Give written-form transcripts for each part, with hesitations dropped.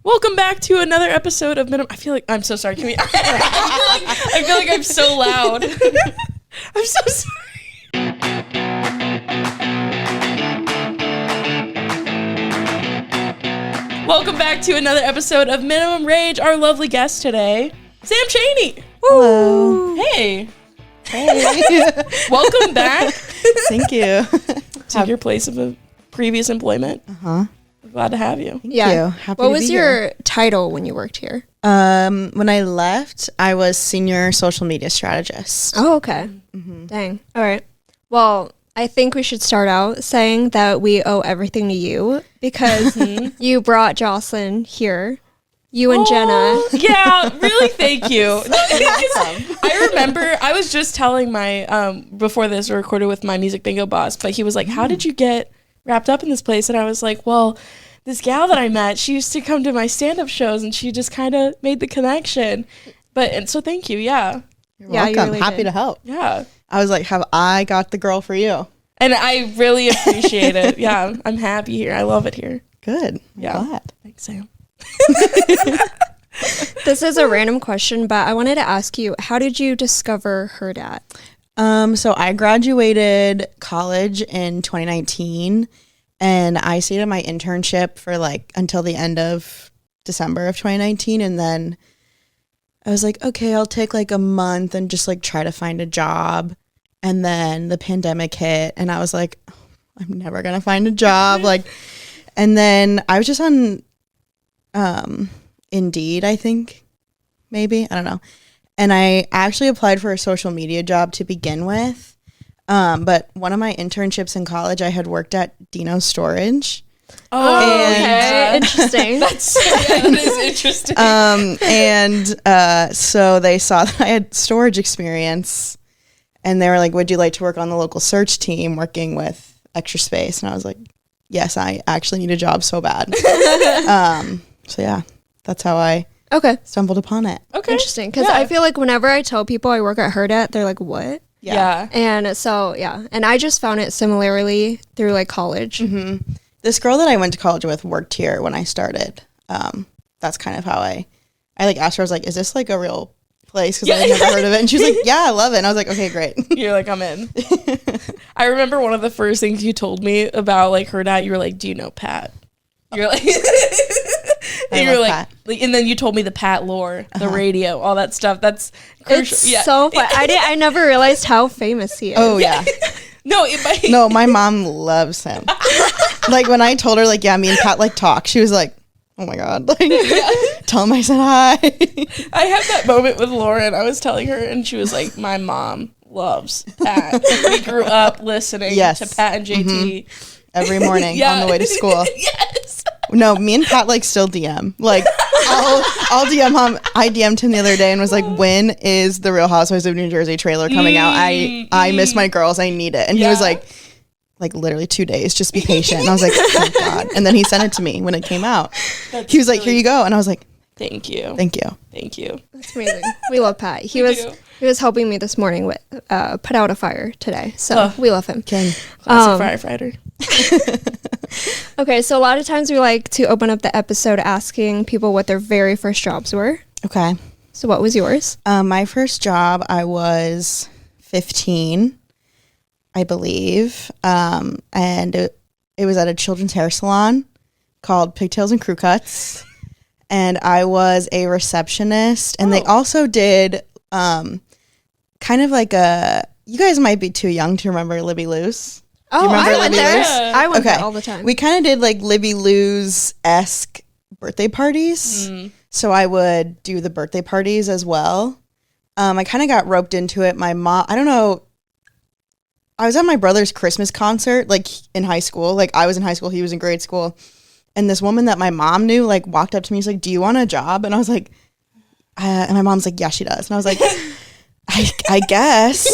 Welcome back to another episode of Minimum. I feel like I'm so sorry. Can we? I feel like I'm so loud. I'm so sorry. Welcome back to another episode of Minimum Rage. Our lovely guest today, Sam Chaney. Hello. Hey. Hey. Welcome back. Thank you. To your place of previous employment. Glad to have you. Thank you. Happy What to was be your here. title when you worked here? When I left, I was senior social media strategist. Oh, okay. Dang. All right. Well, I think we should start out saying that we owe everything to you because you brought Jocelyn here. You and Jenna. Yeah, really, thank you. I remember, I was just telling my, before this, I recorded with my music bingo boss, but he was like, how did you get wrapped up in this place? And I was like, well, this gal that I met, she used to come to my stand-up shows and she just kind of made the connection. And so thank you. Yeah. You're welcome. You really Happy did. to help. Yeah. I was like, have I got the girl for you? And I really appreciate it. Yeah. I'm happy here. I love it here. Good. I'm Yeah. glad. Thanks, Sam. This is a random question, but I wanted to ask you, how did you discover Hurrdat? So I graduated college in 2019 and I stayed at my internship for like until the end of December of 2019. And then I was like, okay, I'll take like a month and just like try to find a job. And then the pandemic hit and I was like, oh, I'm never going to find a job. And then I was just on Indeed, I think, maybe, I don't know. And I actually applied for a social media job to begin with. But one of my internships in college, I had worked at Dino's Storage. Oh, okay. Interesting. That is interesting. So they saw that I had storage experience and they were like, would you like to work on the local search team working with Extra Space? And I was like, yes, I actually need a job so bad. So yeah, that's how I stumbled upon it. Okay. Interesting. Because Yeah. I feel like whenever I tell people I work at Hurrdat, they're like, what? Yeah. And so, yeah. And I just found it similarly through like college. Mm-hmm. This girl that I went to college with worked here when I started. That's kind of how I like asked her, I was like, is this like a real place? Because I had never heard of it. And she was like, yeah, I love it. And I was like, okay, great. You're like, I'm in. I remember one of the first things you told me about like Hurrdat, you were like, do you know Pat? You're like, and you're like, and then you told me the Pat lore, the radio, all that stuff. That's crucial. It's so fun. I never realized how famous he is. Oh, yeah. No, my mom loves him. Like when I told her, like, yeah, me and Pat like talk, she was like, oh my God, like, tell him I said hi. I had that moment with Lauren. I was telling her, and she was like, my mom loves Pat. We grew up listening to Pat and JT every morning on the way to school. Yes. No, me and Pat like still DM. Like I'll DM him. I DM'd him the other day and was like, when is the Real Housewives of New Jersey trailer coming out? I miss my girls. I need it. And he was like literally 2 days. Just be patient. And I was like, oh God. And then he sent it to me when it came out. He was like, here you go. And I was like, thank you. Thank you. Thank you. That's amazing. We love Pat. He was helping me this morning with put out a fire today. So we love him. King. Classic firefighter. Okay, so a lot of times we like to open up the episode asking people what their very first jobs were. Okay. So what was yours? My first job, I was 15, I believe. And it was at a children's hair salon called Pigtails and Crew Cuts. And I was a receptionist. And they also did kind of like you guys might be too young to remember Libby Lou's. Oh, remember I went Libby there. Lou's? I went there all the time. We kind of did like Libby Lou's-esque birthday parties. So I would do the birthday parties as well. I kind of got roped into it. My mom, I don't know. I was at my brother's Christmas concert, like in high school. Like I was in high school, he was in grade school. And this woman that my mom knew, like walked up to me. She's like, do you want a job? And I was like, and my mom's like, yeah, she does. And I was like, I guess.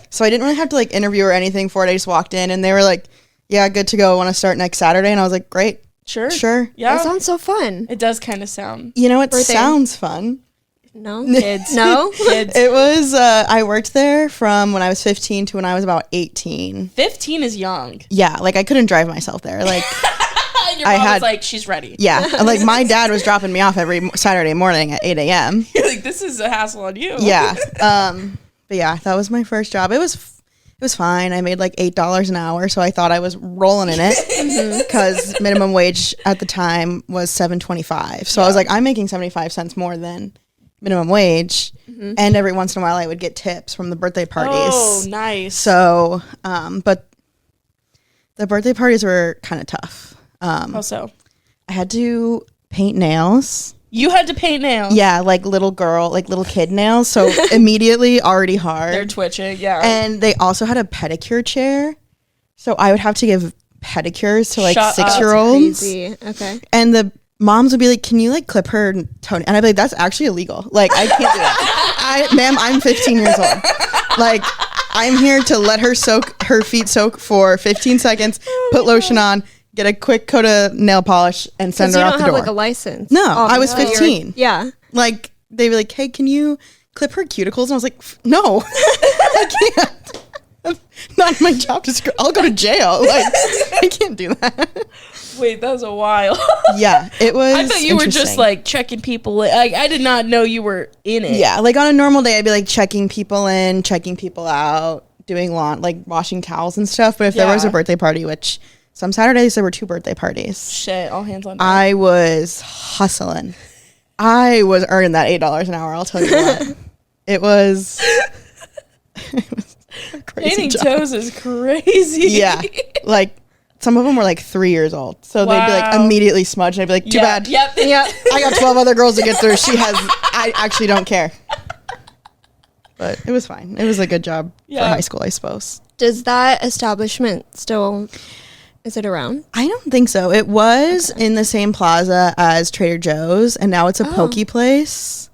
So I didn't really have to like interview or anything for it. I just walked in and they were like, yeah, good to go. I want to start next Saturday. And I was like, great. Sure. Yeah. That sounds so fun. It does kind of sound. You know, it sounds fun. No? Kids. No? Kids. It was, I worked there from when I was 15 to when I was about 18. 15 is young. Yeah, like I couldn't drive myself there. Like And your mom was like, she's ready. Yeah. Like my dad was dropping me off every Saturday morning at 8 a.m. You're like, this is a hassle on you. Yeah. But yeah, that was my first job. It was fine. I made like $8 an hour, so I thought I was rolling in it because minimum wage at the time was $7.25. So I was like, I'm making 75 cents more than minimum wage, and every once in a while I would get tips from the birthday parties. Oh, nice. So, but the birthday parties were kind of tough. How so? I had to paint nails. You had to paint nails. Yeah, like little kid nails. So immediately already hard. They're twitching, yeah. And they also had a pedicure chair. So I would have to give pedicures to like Shut up. 6-year-olds. Crazy. Okay. And the moms would be like, can you like clip her toenail? And I'd be like, that's actually illegal. Like, I can't do that. Ma'am, I'm 15 years old. Like, I'm here to let her feet soak for 15 seconds, put lotion on, get a quick coat of nail polish, and send her out the door. You don't have like a license. No, I was 15. Yeah. Like, they'd be like, hey, can you clip her cuticles? And I was like, no, I can't. That's not my job description. I'll go to jail. Like, I can't do that. Wait, that was a while. Yeah, it was. I thought you were just like checking people. Like, I did not know you were in it. Yeah, like on a normal day, I'd be like checking people in, checking people out, doing like washing towels and stuff. But if there was a birthday party, which some Saturdays there were 2 birthday parties. Shit, all hands on deck. I was hustling. I was earning that $8 an hour. I'll tell you what. It was a crazy Painting job. toes is crazy. Yeah, like some of them were like 3 years old, so they'd be like immediately smudged. I'd be like, too bad. Yep. I got 12 other girls to get through. I actually don't care. But it was fine. It was a good job for high school, I suppose. Does that establishment still, is it around? I don't think so. It was in the same plaza as Trader Joe's, and now it's a poke place.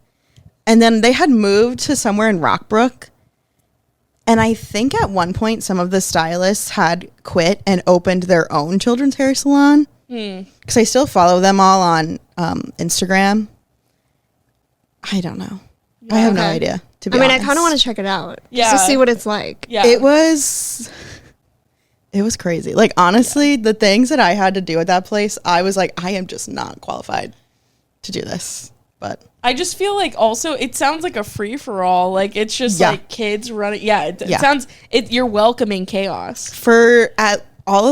And then they had moved to somewhere in Rockbrook. And I think at one point some of the stylists had quit and opened their own children's hair salon. Because I still follow them all on Instagram. I don't know. I have no idea, to be honest. I kind of want to check it out. Yeah. Just to see what it's like. Yeah. It was crazy. Like, honestly, the things that I had to do at that place, I was like, I am just not qualified to do this. But I just feel like also it sounds like a free for all. Like, it's just like kids running. Yeah, it sounds. You're welcoming chaos. Basically all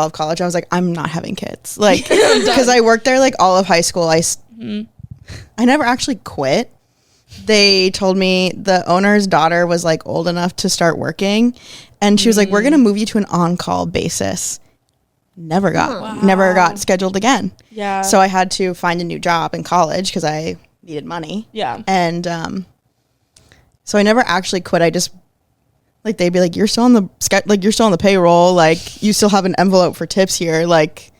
of college, I was like, I'm not having kids. Like, because I worked there like all of high school. I never actually quit. They told me the owner's daughter was like old enough to start working, and she was like, we're gonna move you to an on-call basis. Never got scheduled again. Yeah. So I had to find a new job in college because I needed money. Yeah. And so I never actually quit. I just like, they'd be like, you're still on the payroll, like you still have an envelope for tips here. Like,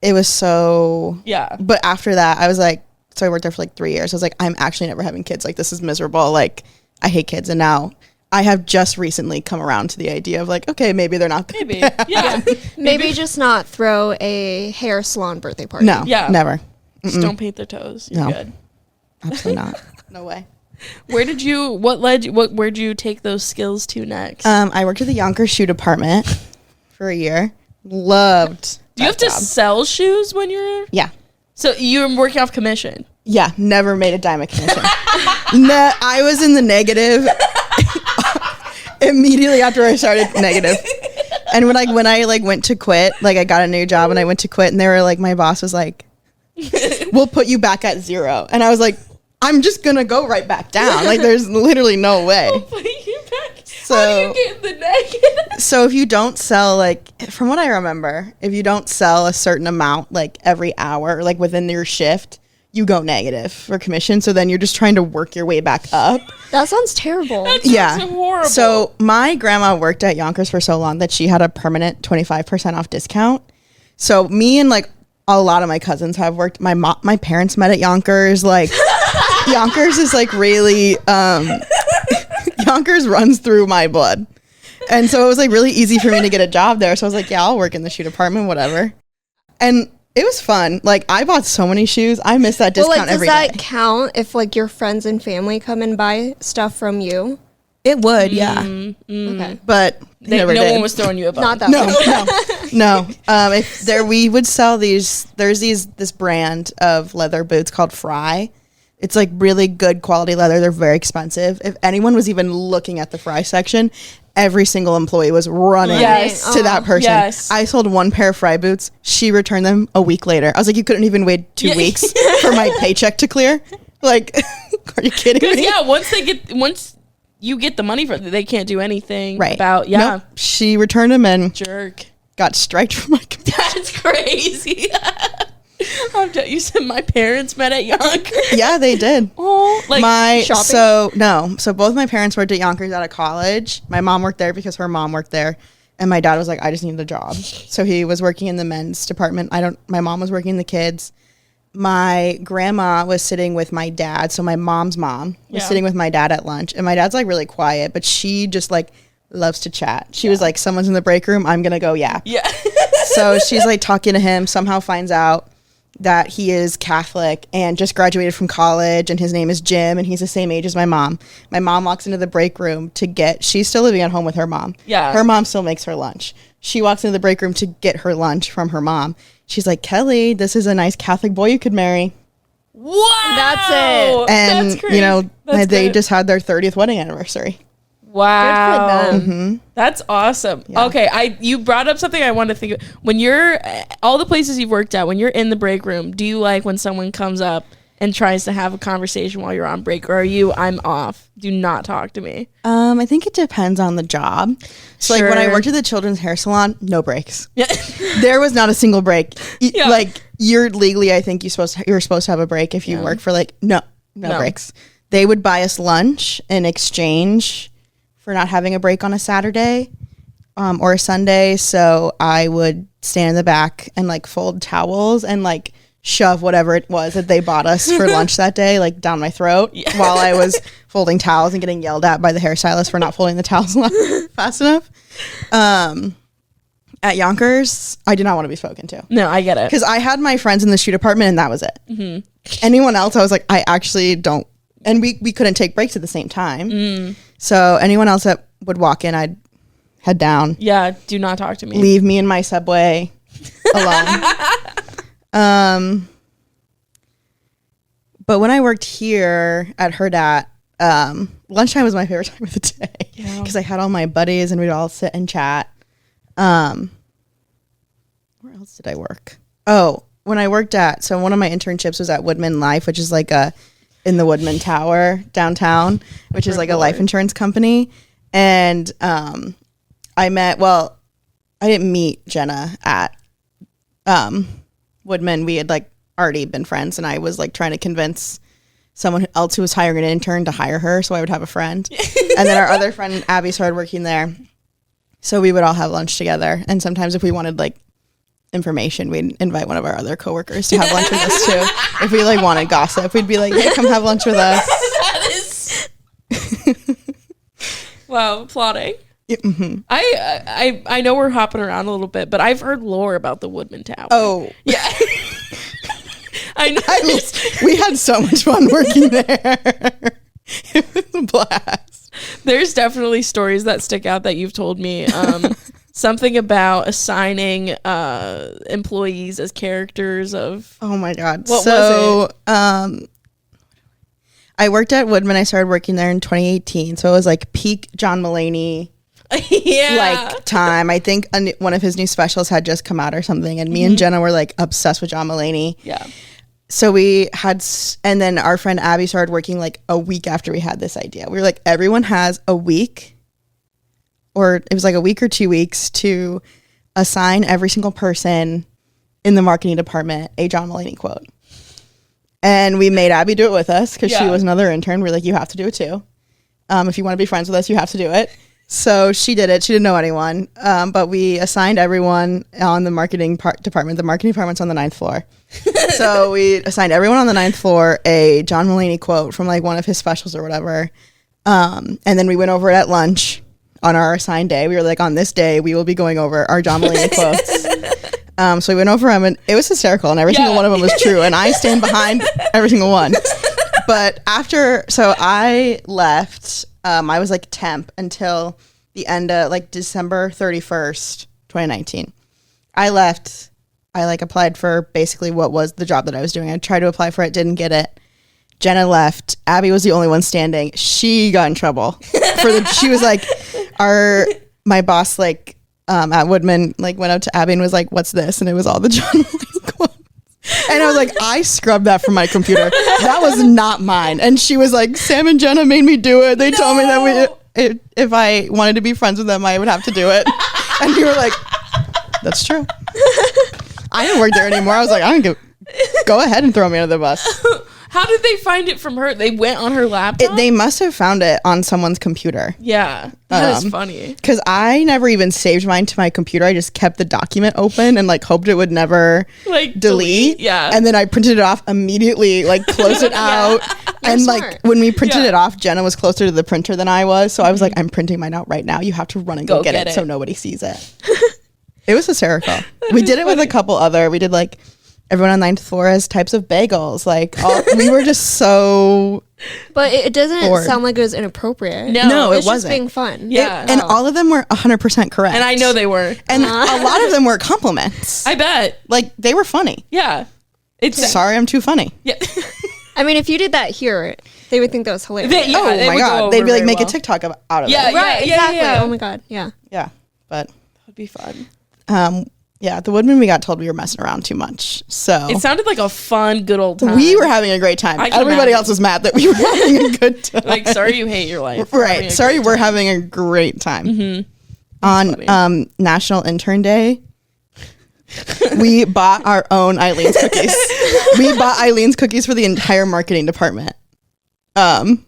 it was so But after that, I was like, so I worked there for like 3 years. I was like, I'm actually never having kids. Like, this is miserable. Like, I hate kids. And now I have just recently come around to the idea of like, okay, maybe they're not. Maybe. Yeah. Maybe just not throw a hair salon birthday party. No. Yeah. Never. Just don't paint their toes. You're good. Absolutely not. No way. Where'd you take those skills to next? I worked at the Yonkers shoe department for a year. Loved. Do you have to sell shoes when you're? Yeah. So you were working off commission? Yeah. Never made a dime of commission. No, I was in the negative. Immediately after I started, negative. And when I went to quit, like I got a new job and I went to quit, and they were like, my boss was like, we'll put you back at 0. And I was like, I'm just gonna go right back down. Like, there's literally no way. We'll put you back. So, how do you get in the negative? So if you don't sell, like, from what I remember, if you don't sell a certain amount like every hour, like within your shift, you go negative for commission. So then you're just trying to work your way back up. That sounds terrible. That sounds horrible. So my grandma worked at Yonkers for so long that she had a permanent 25% off discount. So me and like a lot of my cousins have worked. My parents met at Yonkers. Like, Yonkers is like really, Yonkers runs through my blood. And so it was like really easy for me to get a job there. So I was like, yeah, I'll work in the shoe department, whatever. And it was fun. Like, I bought so many shoes. I miss that discount every day. Does that count if like your friends and family come and buy stuff from you? It would, yeah. Okay. But no one was throwing you a bone. Not that No, one. no. No. If there, we would sell these. There's this brand of leather boots called Fry. It's like really good quality leather. They're very expensive. If anyone was even looking at the Fry section, every single employee was running to that person. Yes. I sold one pair of Fry boots. She returned them a week later. I was like, you couldn't even wait 2 weeks for my paycheck to clear? Like, are you kidding me? Yeah, once you get the money for it, they can't do anything about, Nope. She returned them and got striked from my computer. That's crazy. You said my parents met at Yonkers. Yeah, they did. Oh, like shopping? So both my parents worked at Yonkers out of college. My mom worked there because her mom worked there, and my dad was like, I just needed a job. So he was working in the men's department. My mom was working in the kids. My grandma was sitting with my dad. So my mom's mom was sitting with my dad at lunch, and my dad's like really quiet, but she just like loves to chat. She was like, someone's in the break room, I'm gonna go yap. Yeah. So she's like talking to him, somehow finds out that he is Catholic and just graduated from college, and his name is Jim, and he's the same age as my mom. My mom walks into the break room she's still living at home with her mom. Yeah. Her mom still makes her lunch. She walks into the break room to get her lunch from her mom. She's like, Kelly, this is a nice Catholic boy you could marry. Wow. That's it. And, that's crazy. They just had their 30th wedding anniversary. Wow. Good for them. Mm-hmm. That's awesome. Yeah. Okay, you brought up something I wanted to think of. When you're, all the places you've worked at, when you're in the break room, do you like when someone comes up and tries to have a conversation while you're on break, or are you, I'm off, do not talk to me? I think it depends on the job. So like when I worked at the children's hair salon, no breaks. Yeah. There was not a single break. Like you're legally, I think you're supposed to have a break if you work for like, no breaks. They would buy us lunch in exchange for not having a break on a Saturday or a Sunday. So I would stand in the back and like fold towels and like shove whatever it was that they bought us for lunch that day like down my throat while I was folding towels and getting yelled at by the hairstylist for not folding the towels fast enough. At Yonkers, I did not want to be spoken to. No, I get it. Because I had my friends in the shoe department and that was it. Mm-hmm. Anyone else, I was like, I actually don't. And we couldn't take breaks at the same time. So anyone else that would walk in, I'd head down. Yeah, do not talk to me. Leave me in my subway alone. But when I worked here at Hurrdat, lunchtime was my favorite time of the day because I had all my buddies and we'd all sit and chat. Where else did I work? Oh, when I worked so one of my internships was at Woodman Life, which is like in the Woodman Tower downtown, which is like a life insurance company. And I didn't meet Jenna at Woodman. We had like already been friends, and I was like trying to convince someone else who was hiring an intern to hire her so I would have a friend. And then our other friend Abby started working there, so we would all have lunch together. And sometimes if we wanted like information, we'd invite one of our other coworkers to have lunch with us too. If we like wanted gossip, we'd be like, hey, come have lunch with us. That is wow, applauding. Mm-hmm. I know we're hopping around a little bit, but I've heard lore about the Woodman Tower. Oh yeah. I know. We had so much fun working there. It was a blast. There's definitely stories that stick out that you've told me. Something about assigning employees as characters of. Oh my God. What was it? I worked at Woodman. I started working there in 2018. So it was like peak John Mulaney like time. I think one of his new specials had just come out or something. And me and Jenna were like obsessed with John Mulaney. Yeah. So we had, and then our friend Abby started working like a week after we had this idea. We were like, everyone has a week, or it was like a week or 2 weeks to assign every single person in the marketing department a John Mulaney quote. And we made Abby do it with us because she was another intern. We were like, you have to do it too. If you want to be friends with us, you have to do it. So she did it. She didn't know anyone. But we assigned everyone on the marketing department. The marketing department's on the 9th floor. So we assigned everyone on the 9th floor a John Mulaney quote from like one of his specials or whatever. And then we went over it at lunch on our assigned day. We were like, on this day, we will be going over our John Mulaney quotes. So we went over them, and it was hysterical, and every single one of them was true. And I stand behind every single one. But so I left. I was like temp until the end of like December 31st, 2019. I left. I like applied for basically what was the job that I was doing. I tried to apply for it, didn't get it. Jenna left. Abby was the only one standing. She got in trouble she was like, my boss like at Woodman like went up to Abby and was like, "What's this?" And it was all the John Wayne quotes. And I was like, I scrubbed that from my computer. That was not mine. And she was like, Sam and Jenna made me do it. They told me that if I wanted to be friends with them, I would have to do it. And you were like, that's true. I didn't work there anymore. I was like, go ahead and throw me under the bus. How did they find it from her? They went on her laptop? They must have found it on someone's computer. Yeah. That is funny. Because I never even saved mine to my computer. I just kept the document open and like hoped it would never like delete. Yeah. And then I printed it off immediately, like closed it out. And smart. like when we printed it off, Jenna was closer to the printer than I was. So I was like, I'm printing mine out right now. You have to run and go get it so nobody sees it. It was hysterical. We did it with a couple other. We did like everyone on 9th floor has types of bagels. Like we were just so. But it doesn't sound like it was inappropriate. No, it it's wasn't. Just being fun. Yeah. And all of them were 100% correct. And I know they were. And a lot of them were compliments. I bet. Like they were funny. Yeah. Sorry, I'm too funny. Yeah. I mean, if you did that here, they would think that was hilarious. Oh my God. They'd be like, make a TikTok out of it. Yeah, right. yeah, Exactly. yeah. Oh my God. Yeah. Yeah. But That'd be fun. yeah, at the Woodman, we got told we were messing around too much. So It sounded like a fun, good old time. we were having a great time. I can Everybody imagine. else was mad that we were having a good time. Like, sorry you hate your life. Right. Sorry, we're having a great time. Mm-hmm. On National Intern Day, we bought our own Eileen's cookies. We bought Eileen's cookies for the entire marketing department. And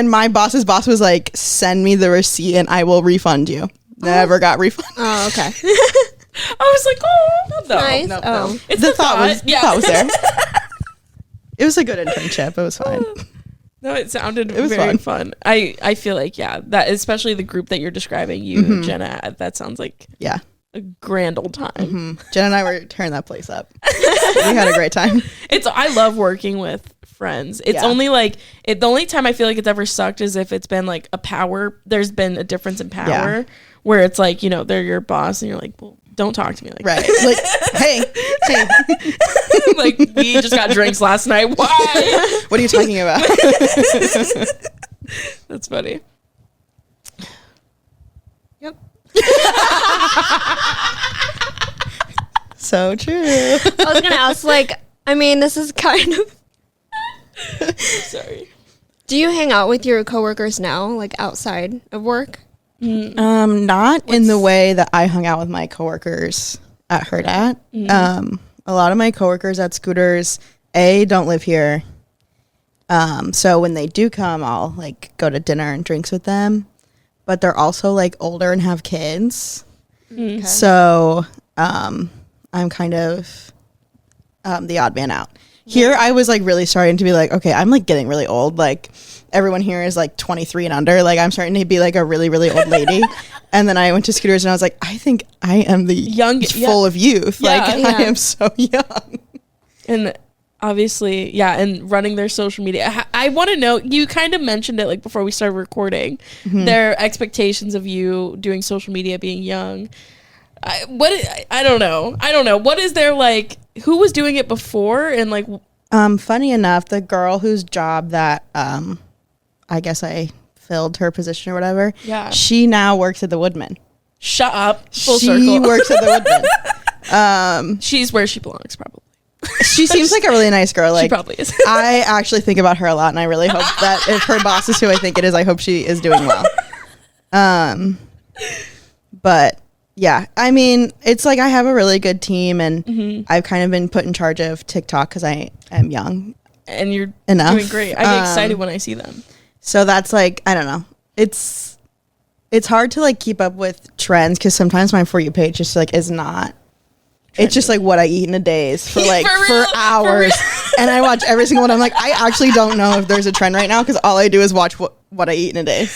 my boss's boss was like, send me the receipt and I will refund you. Never got refunded. Oh, okay. I was like, oh, no. Nice. No. Oh. It's The thought was there. Yeah. It was a good internship. It was fine. No, it sounded was very fun. I feel like, yeah, that especially the group that you're describing, you, Jenna, that sounds like Yeah. a grand old time. Jen and I were tearing that place up. We had a great time. I love working with friends. It's only like the only time I feel like it's ever sucked is if it's been like there's been a difference in power where it's like, they're your boss and you're like, well, don't talk to me like Right. Like, hey. like we just got drinks last night. Why? What are you talking about? That's funny. Yep. So true. I was going to ask, this is kind of... Sorry. Do you hang out with your coworkers now, like outside of work? Not in the way that I hung out with my coworkers at Hurrdat. A lot of my coworkers at Scooters, don't live here. So when they do come, I'll like go to dinner and drinks with them. But they're also like older and have kids. Okay. So I'm kind of the odd man out. Here, I was like really starting to be like, okay, I'm like getting really old. Like everyone here is like 23 and under. Like I'm starting to be like a really, really old lady. And then I went to Scooters and I was like, I think I am the young, full of youth. Like I am so young. And obviously, and running their social media. I want to know, you kind of mentioned it like before we started recording, their expectations of you doing social media, being young. I don't know. What is there like, who was doing it before and like... Funny enough, the girl whose job that I guess I filled her position or whatever, she now works at the Woodman. Shut up. Full she circle. Works at the Woodman. She's where she belongs, probably. She seems like a really nice girl. Like, she probably is. I actually think about her a lot, and I really hope that if her boss is who I think it is, I hope she is doing well. But yeah, I mean, it's like I have a really good team, and I've kind of been put in charge of TikTok because I am young. And you're enough. doing great. I get excited when I see them. So that's like, I don't know. It's hard to like keep up with trends because sometimes my For You page just like is not. Trendy. It's just like what I eat in a day for like for hours, and I watch every single one. I'm like, I actually don't know if there's a trend right now because all I do is watch what I eat in a day.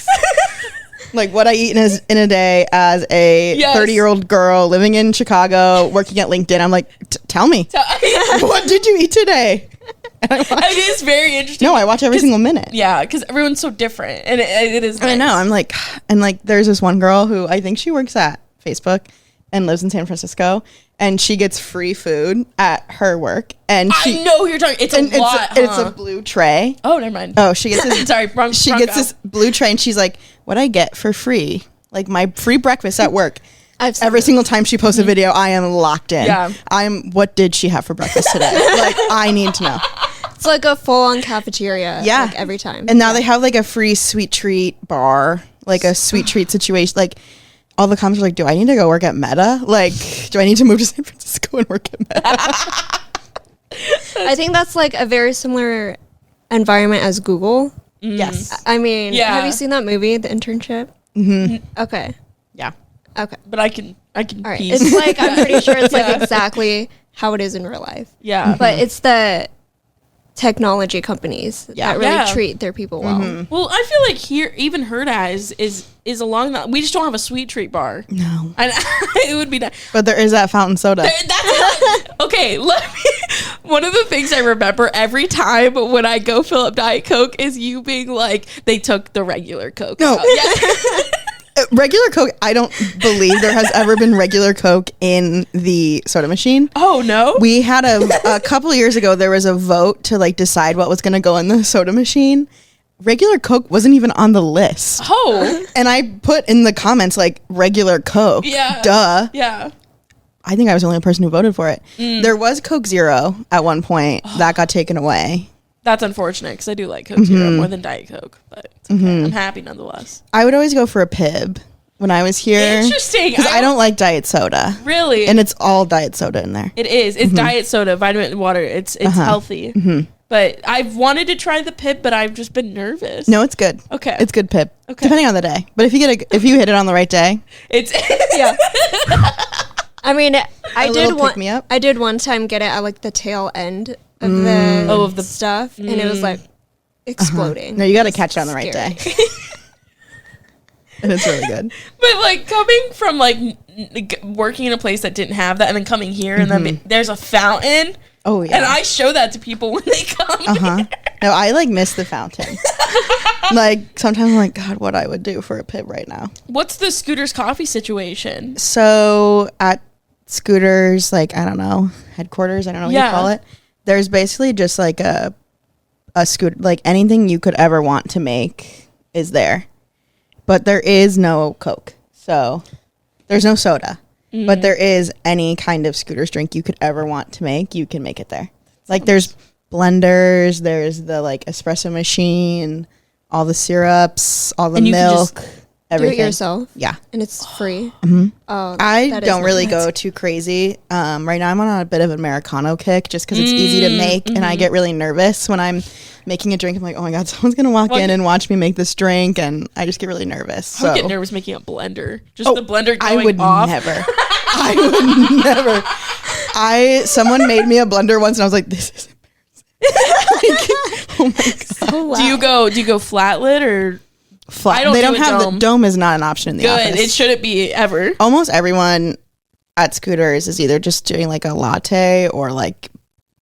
Like what I eat in a day as a 30-year-old girl living in Chicago, working at LinkedIn. I'm like, tell me, what did you eat today? It is very interesting. No, I watch every single minute. Yeah, because everyone's so different, and it is. Nice. I know. I'm like, and like, there's this one girl who I think she works at Facebook, and lives in San Francisco, and she gets free food at her work. And I know who you're talking. It's a lot. It's a blue tray. Oh, never mind. Oh, she gets this. Sorry, wrong. She gets this blue tray, and she's like, "What I get for free? Like my free breakfast at work." Every single time she posts a video, I am locked in. Yeah. What did she have for breakfast today? Like, I need to know. It's like a full-on cafeteria. Yeah. Like, every time. And now they have like a free sweet treat bar, like a sweet treat situation. Like, all the comments are like, do I need to go work at Meta? Like, do I need to move to San Francisco and work at Meta? I think that's like a very similar environment as Google. Yes. I mean, Yeah. have you seen that movie, The Internship? Mm-hmm. Okay. Yeah. Okay. But I can All right. piece. It's like, I'm pretty sure it's like exactly how it is in real life. Yeah. But it's the technology companies Yeah. that really Yeah. treat their people well. Well, I feel like here, even Hurrdat is along that. We just don't have a sweet treat bar. No. And it would be nice. But there is that fountain soda. Okay, one of the things I remember every time when I go fill up Diet Coke is you being like, they took the regular Coke. No. out. Yeah. Regular Coke, I don't believe there has ever been regular Coke in the soda machine. Oh, no? We had a couple of years ago, there was a vote to like decide what was going to go in the soda machine. Regular Coke wasn't even on the list. Oh. And I put in the comments like regular Coke. Yeah. Duh. Yeah. I think I was the only person who voted for it. There was Coke Zero at one point that got taken away. That's unfortunate because I do like Coke Zero more than Diet Coke, but it's okay. I'm happy nonetheless. I would always go for a Pib when I was here. Interesting. Because I don't like diet soda. Really? And it's all diet soda in there. It is. It's diet soda, vitamin water. It's healthy. But I've wanted to try the Pip, but I've just been nervous. No, it's good. Okay. It's good Pib. Okay. Depending on the day. But if you hit it on the right day. It's Yeah. I mean, I little pick me up. I did one time get it at like the tail end of the stuff, and it was like exploding. No, you got to catch it on the right Scary. day. And it's really good. But like coming from like working in a place that didn't have that, and then coming here, and then there's a fountain. Oh, yeah. And I show that to people when they come. here. No, I like miss the fountain. Like sometimes I'm like, God, what I would do for a Pib right now. What's the Scooter's coffee situation? So at Scooter's, like, I don't know, headquarters, I don't know what you call it. There's basically just like a scooter, like anything you could ever want to make is there. But there is no Coke. So there's no soda. But there is any kind of Scooter's drink you could ever want to make, you can make it there. Like there's blenders, there's the like espresso machine, all the syrups, all the And you can milk, just everything. Do it yourself. Yeah. And it's free. Oh, I that is don't really nice. go too crazy. Right now I'm on a bit of an Americano kick just because it's easy to make, and I get really nervous when I'm making a drink. I'm like, oh my God, someone's going to walk in and watch me make this drink, and I just get really nervous. I would So get nervous making a blender. Just the blender going I would off. never. I would never. Someone made me a blender once, and I was like, this is embarrassing. Like, oh my God. Oh, wow. Do you go flat lid or Flat. I don't They do don't a have dome. the dome is not an option in the good? office. It shouldn't be ever. Almost everyone at Scooters is either just doing like a latte or like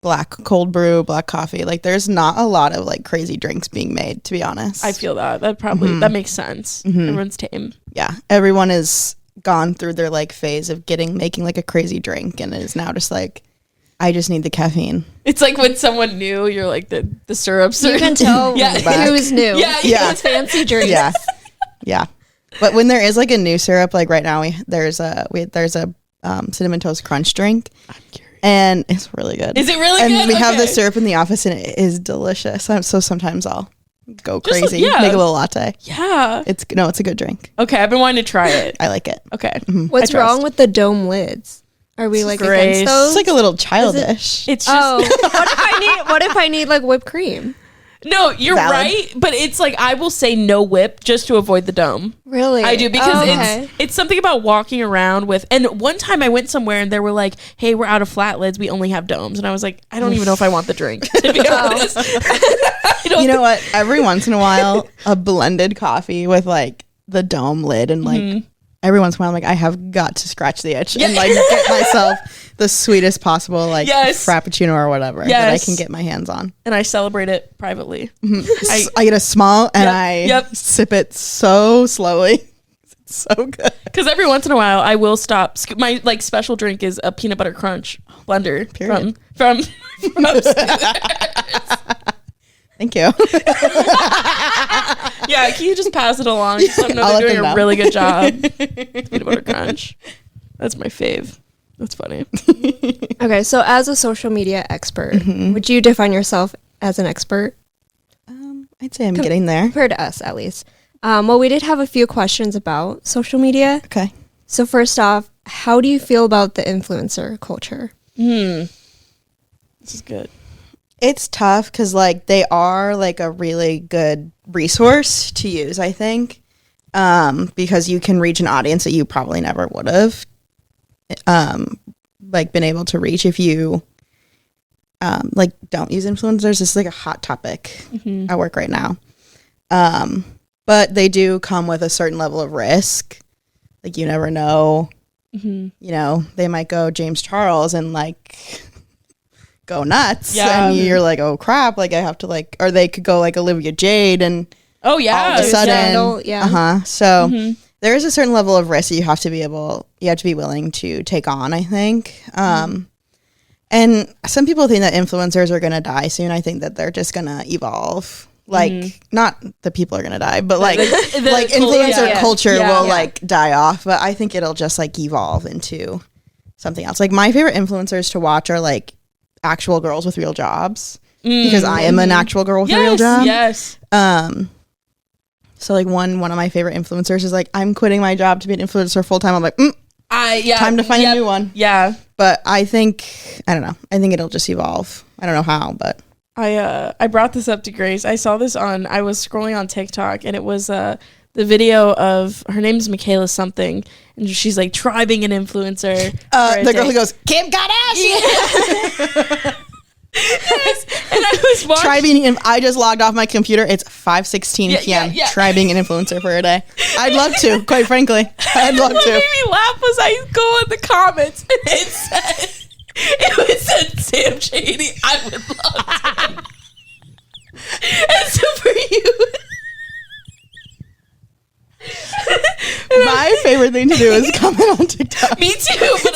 black cold brew, black coffee. Like there's not a lot of like crazy drinks being made, to be honest. I feel that probably that makes sense. Everyone's tame. Yeah, everyone has gone through their like phase of making like a crazy drink, and is now just like, I just need the caffeine. It's like when someone new, you're like the syrups. You can tell Yeah. who's new. Yeah, Yeah. It's fancy drinks. Yeah, yeah. But when there is like a new syrup, like right now there's a cinnamon toast crunch drink. I'm curious. And it's really good. Is it really and good? And we have the Okay. syrup in the office, and it is delicious. So sometimes I'll go Just crazy, yeah. make a little latte. Yeah. It's a good drink. Okay, I've been wanting to try it. I like it. Okay. What's I trust. wrong with the dome lids? Are we like Grace. against those? It's like a little childish. It's just Oh, what if I need like whipped cream? no, you're Valid. right, but it's like I will say no whip just to avoid the dome. Really? I do because Oh, okay. it's something about walking around with. And one time I went somewhere and they were like, "Hey, we're out of flat lids. We only have domes." And I was like, "I don't even know if I want the drink." To be honest, I don't You know what? Every once in a while, a blended coffee with like the dome lid, and like every once in a while, I'm like, I have got to scratch the itch and like get myself the sweetest possible like Yes. frappuccino or whatever that I Yes. can get my hands on. and I celebrate it privately. I get a small and Yep, I yep. sip it so slowly. So good. Because every once in a while, I will stop. My like special drink is a peanut butter crunch blender from Thank you. Yeah, can you just pass it along? Just let them know they're doing a really good job. Peanut butter crunch. That's my fave. That's funny. Okay, so as a social media expert, would you define yourself as an expert? I'd say I'm getting there. Compared to us, at least. Well, we did have a few questions about social media. Okay. So first off, how do you feel about the influencer culture? This is good. It's tough because like they are like a really good resource to use, I think, because you can reach an audience that you probably never would have like been able to reach if you like don't use influencers. It's like a hot topic at work right now. But they do come with a certain level of risk. Like you never know, you know, they might go James Charles and like go nuts. Yeah. And you're like, oh crap, like I have to like, or they could go like Olivia Jade and Oh yeah. all of a sudden, yeah. So there is a certain level of risk that you have to be willing to take on, I think. And some people think that influencers are going to die soon. I think that they're just going to evolve. Like, not that people are going to die, but like, like influencer culture will like die off. But I think it'll just like evolve into something else. Like my favorite influencers to watch are like actual girls with real jobs because I am an actual girl with a real job. Yes. So like one of my favorite influencers is like, I'm quitting my job to be an influencer full time. I'm like, time to find a new one. Yeah. But I think, I don't know. I think it'll just evolve. I don't know how, but. I brought this up to Grace. I saw this I was scrolling on TikTok and it was the video of, her name's Michaela something, and she's like, try being an influencer. The girl who goes, Kim Kardashian! And I was watching. Try being, I just logged off my computer. It's 5:16 p.m. Try being an influencer for a day. I'd love to, quite frankly. I'd love to. What made me laugh was I go in the comments and it said Sam Shady, I would love to. And so for you. My favorite thing to do is comment on TikTok. Me too, but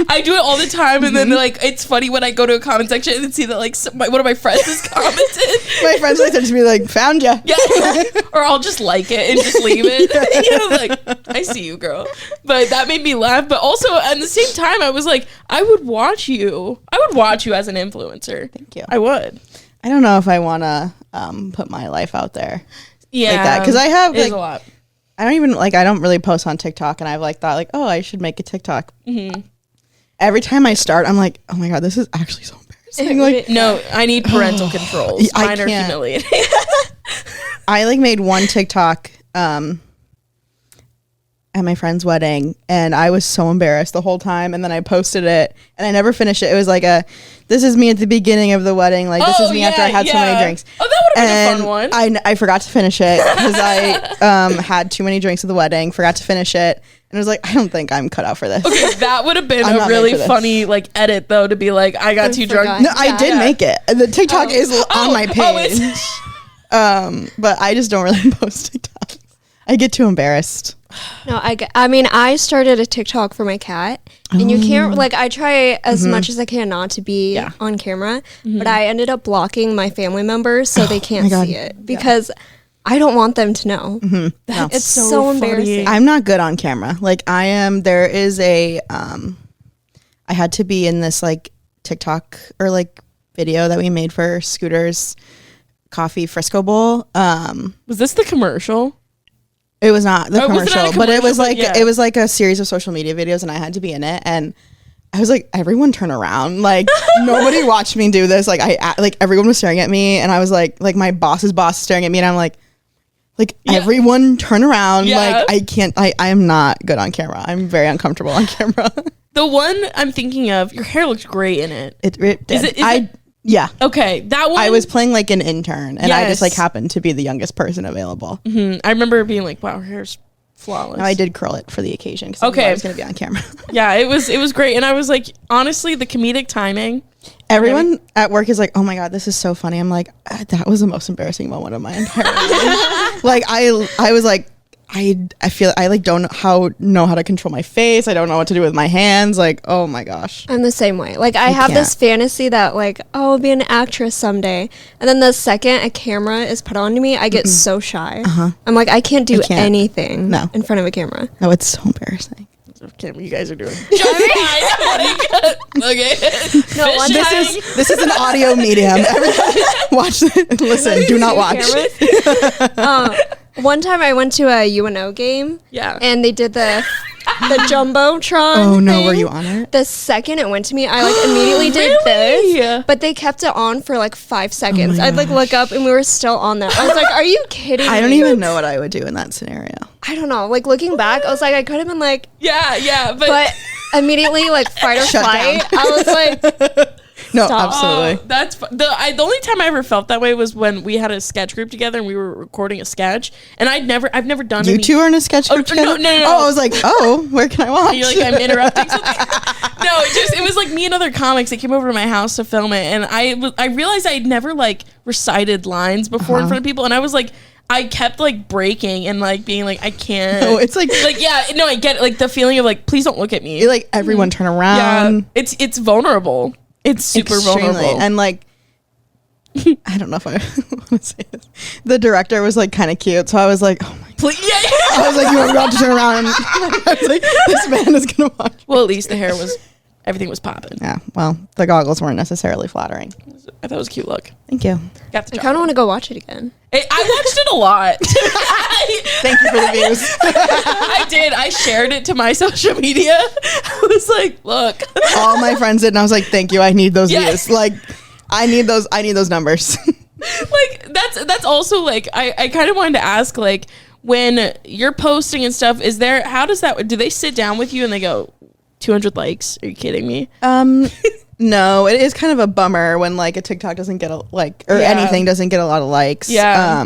I do it all the time, and then like it's funny when I go to a comment section and see that like one of my friends has commented. My friends like to be like, found ya. Yeah, or I'll just like it and just leave it. You know, like I see you, girl. But that made me laugh. But also at the same time, I was like, I would watch you. I would watch you as an influencer. Thank you. I would. I don't know if I want to put my life out there. Yeah, like that because I have like a lot. I don't really post on TikTok, and I've like thought like, oh, I should make a TikTok. Every time I start, I'm like, oh my god, this is actually so embarrassing. Like, no, I need parental controls. Mine are humiliating. I like made one TikTok at my friend's wedding, and I was so embarrassed the whole time, and then I posted it and I never finished it. It was like this is me at the beginning of the wedding, like this is me after I had so many drinks. Oh, that would have been a fun one. I forgot to finish it because I had too many drinks at the wedding, forgot to finish it, and I was like, I don't think I'm cut out for this. Okay, that would have been a really funny like edit though, to be like, I got too drunk. No, I did make it. The TikTok is on my page. But I just don't really post TikTok. I get too embarrassed. No, I mean, I started a TikTok for my cat, and you can't, like, I try as much as I can not to be on camera, but I ended up blocking my family members so they can't see it because I don't want them to know. It's so embarrassing. I'm not good on camera. Like, I am, there is a, I had to be in this, like, TikTok or, like, video that we made for Scooter's Coffee Frisco Bowl. Was this the commercial? It was not the commercial, but it was like it was like a series of social media videos, and I had to be in it. And I was like, everyone turn around! Like nobody watched me do this. Like everyone was staring at me, and I was like my boss's boss staring at me, and I'm like everyone turn around! Yeah. Like I can't. I am not good on camera. I'm very uncomfortable on camera. The one I'm thinking of, your hair looks great in it. It did. Is it? Yeah. Okay, that one. I was playing like an intern, and I just like happened to be the youngest person available. I remember being like, "Wow, her hair's flawless." No, I did curl it for the occasion because I was going to be on camera. Yeah, it was great, and I was like, honestly, the comedic timing. Everyone at work is like, "Oh my god, this is so funny." I'm like, that was the most embarrassing moment of my entire life. Like I was like, I feel I like don't know how to control my face. I don't know what to do with my hands. Like, oh my gosh. I'm the same way. Like I have this fantasy that like, oh, I'll be an actress someday. And then the second a camera is put on me, I get so shy. I'm like, I can't do anything in front of a camera. No, it's so embarrassing. Camera you guys are doing. Okay. No, this is an audio medium. Everybody watch it. Listen, do not watch. One time I went to a UNO game. Yeah. And they did the Jumbotron. Oh no, thing. were you on it? The second it went to me, I like immediately did this. But they kept it on for like 5 seconds. I'd like look up and we were still on that. I was like, are you kidding me? I don't even know what I would do in that scenario. I don't know. Like looking back, I was like, I could have been like, yeah, but immediately like fight or flight. I was like, no, stop. absolutely. That's the only time I ever felt that way was when we had a sketch group together and we were recording a sketch, and I've never done. You two are in a sketch group together? No. Oh, I was like, where can I watch? And you're like, I'm interrupting something. No, it was like me and other comics that came over to my house to film it, and I realized I had never like recited lines before in front of people, and I was like, I kept like breaking and like being like, I can't. No, it's like yeah, no, I get it, like the feeling of like, please don't look at me. You're like, everyone turn around. Yeah, it's vulnerable. It's super Extremely. vulnerable. And like, I don't know if I want to say this. The director was like kind of cute, so I was like, oh my God. I was like, you are about to turn around. And I was like, this man is gonna watch. Well, at least the hair was, everything was popping. Yeah. Well, the goggles weren't necessarily flattering. I thought it was a cute look. Thank you. Got the I kind of want to go watch it again. I watched it a lot. Thank you for the views. I did. I shared it to my social media. I was like, look. All my friends did, and I was like, thank you. I need those views. Like, I need those numbers. Like that's also like I kind of wanted to ask, like, when you're posting and stuff, how does that, do they sit down with you and they go 200 likes? Are you kidding me? No, it is kind of a bummer when like a TikTok doesn't get anything doesn't get a lot of likes. Yeah.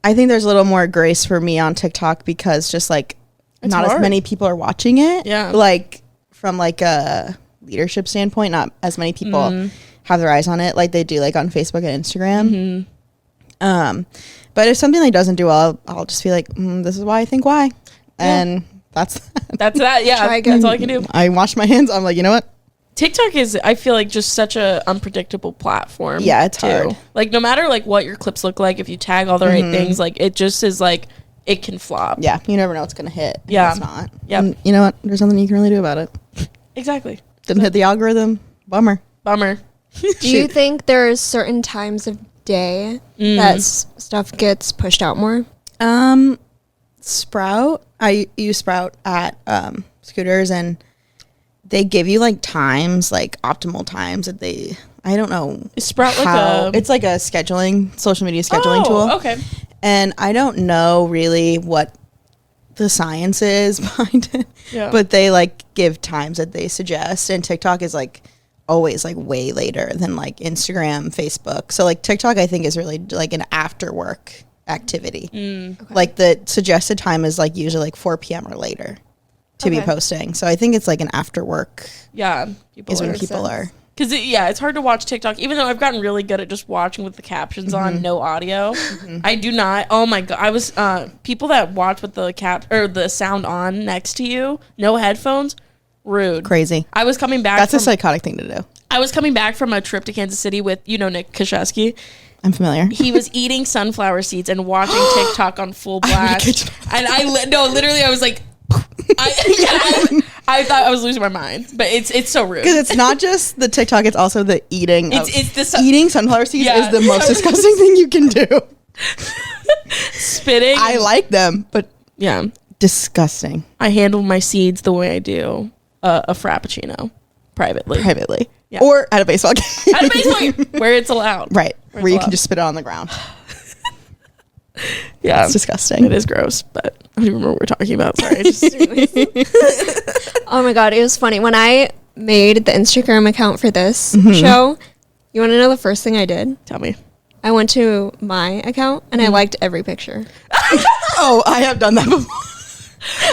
I think there's a little more grace for me on TikTok because just like It's not hard. as many people are watching it. Yeah. Like from like a leadership standpoint, not as many people have their eyes on it like they do like on Facebook and Instagram. But if something like doesn't do well, I'll just be like, this is why I think why. And that's that. Yeah. That's all I can do. I wash my hands. I'm like, you know what? TikTok is, I feel like, just such a unpredictable platform. Yeah, it's hard. Like, no matter like what your clips look like, if you tag all the right things, like it just is like, it can flop. Yeah, you never know what's gonna hit. Yeah. It's not. Yeah. And you know what? There's nothing you can really do about it. Exactly. Didn't hit the algorithm. Bummer. Bummer. Do you think there's certain times of day that stuff gets pushed out more? Sprout. I use Sprout at Scooters, and they give you like times, like optimal times that they. I don't know. Is Sprout it's like a scheduling, social media scheduling tool. Okay. And I don't know really what the science is behind it, but they like give times that they suggest, and TikTok is like always like way later than like Instagram, Facebook. So like TikTok I think is really like an after work activity. Okay. Like the suggested time is like usually like 4 p.m. or later to be posting. So I think it's like an after work. Yeah. Is when people are. Because it's hard to watch TikTok, even though I've gotten really good at just watching with the captions on, no audio. I do not. Oh my God. I was, people that watch with the the sound on next to you, no headphones, rude. Crazy. I was coming back. That's a psychotic thing to do. I was coming back from a trip to Kansas City with, Nick Kashesky. I'm familiar. He was eating sunflower seeds and watching TikTok on full blast. And literally I was like, I thought I was losing my mind, but it's so rude. Because it's not just the TikTok; it's also the eating. Eating sunflower seeds is the most disgusting thing you can do. Spitting. I like them, but disgusting. I handle my seeds the way I do a frappuccino, privately, or at a baseball game. At a baseball game where it's allowed, right? Where you can just spit it on the ground. Yeah, it's disgusting. It is gross, but I don't even remember what we're talking about. Sorry. Oh my God, it was funny when I made the Instagram account for this show. You want to know the first thing I did? Tell me. I went to my account and I liked every picture. Oh, I have done that before.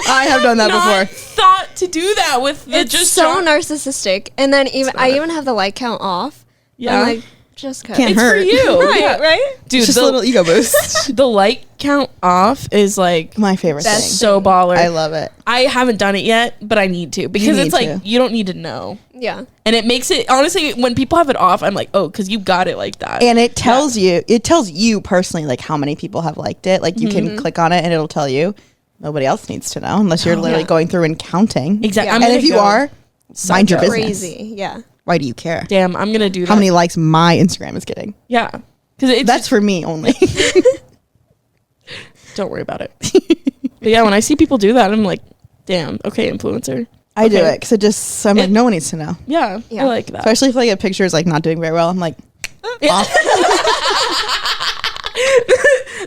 I have done that before. Thought to do that with the it's so narcissistic, and then I even have the like count off. Yeah. I'm like, Just Can't It's hurt. for you. right, right? Dude, Just a little ego boost. the like count off is like My favorite thing. so baller. I love it. I haven't done it yet, but I need to because need it's like to. you don't need to know. Yeah. And it makes it, honestly, when people have it off, I'm like, oh, because you got it like that. And it tells you personally, like, how many people have liked it. Like, you can click on it and it'll tell you. Nobody else needs to know unless you're literally going through and counting. Exactly. Yeah. I'm And gonna if you go are, mind your psycho. business. Crazy. Yeah. Why do you care? Damn, I'm going to do that. How many likes my Instagram is getting? Yeah. Because That's for me only. don't worry about it. But yeah, when I see people do that, I'm like, damn, okay, influencer. I do Okay. it because I'm like, no one needs to know. Yeah, Yeah. I like that. Especially if I get pictures like not doing very well. I'm like, off.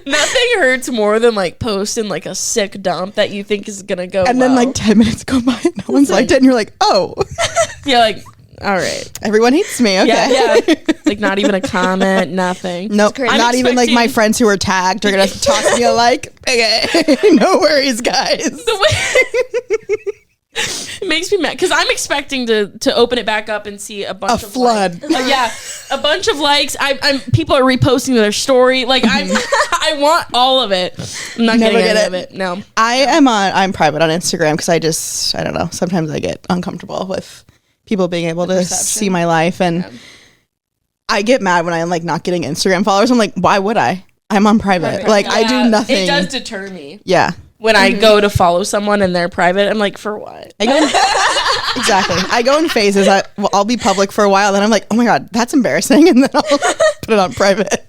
Nothing hurts more than like posting like a sick dump that you think is gonna go And then well. like 10 minutes go by and no one's liked it. And you're like, oh, You're like, all right. everyone hates me. Okay. Yeah. Like not even a comment, nothing. Nope. crazy. Not I'm even like my expecting- friends who are tagged are going to toss me a like. Okay. No worries, guys. The way it makes me mad because I'm expecting to open it back up and see a bunch A of flood. a bunch of likes. I'm people are reposting their story. Like I want all of it. I'm not Never getting get any it. of it. No. I'm private on Instagram because I don't know. Sometimes I get uncomfortable with people being able to see my life. And I get mad when I'm like not getting Instagram followers. I'm like, why would I? I'm on private. Like I do nothing. It does deter me. Yeah. When I go to follow someone and they're private, I'm like, for what? I go exactly. I go in phases. I'll be public for a while, then I'm like, oh my god, that's embarrassing, and then I'll put it on private.